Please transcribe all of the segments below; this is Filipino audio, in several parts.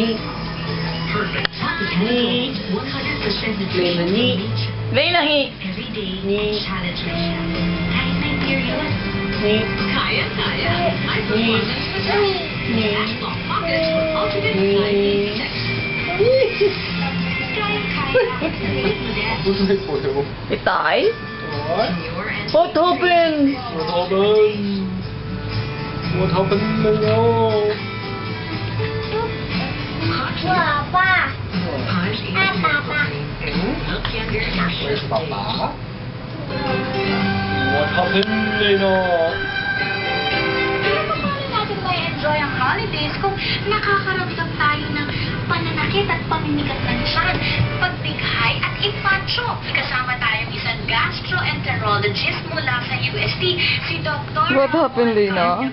Ni. Ni. Play na ni. Play na hi. Ni. Ni. Ni. Itay? What? What happened? What happened? What happened now? Papa. Papa. Where's Papa? What happened now? Kaya pa paano natin may enjoy ang holidays kung nakakaramdam tayo ng pananakit at pamimigat ng tiyan, pagbighay at impacho. Kasama tayong isang gastroenterologist mula sa UST, si Dr. What happened, Lina?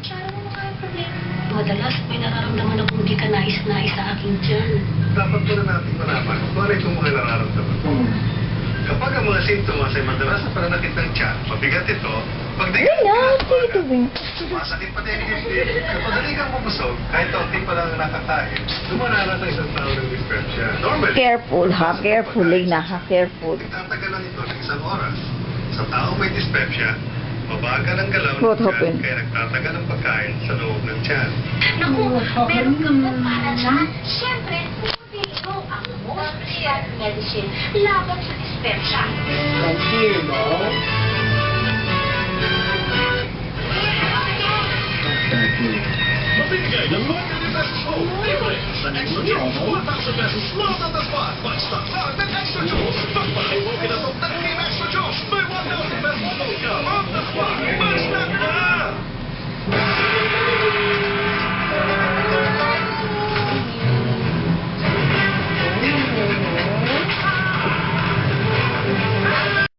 Madalas may nararamdaman akong hindi ka nais-nais sa aking tiyan. Dapat muna natin malaman kung ano itong mga nararamdaman. Kapag ang mga simptomas ay madalas sa pananakit ng tiyan, mabigat ito, pagdating sumasakit pa din yung dibdib. Kapag hindi kang mabusog, kahit taunti pa lang nakakain, dumaranas ang isang tao ng dyspepsia. Normally, Careful ha, careful Lina ha, careful. nagtatagalan ito ng isang oras. Sa taong may dyspepsia, mabagal ang galaw ng What tiyan, happened? kaya nagtatagal ang pagkain sa loob ng tiyan. Naku, meron ka po para dyan. Siyempre, Pupilo ang most prescribed medicine laban sa dyspepsia. From here, no? Mabigay ng mga Best Hope. Libre sa extra 4,000 pesos lang at spot. Basta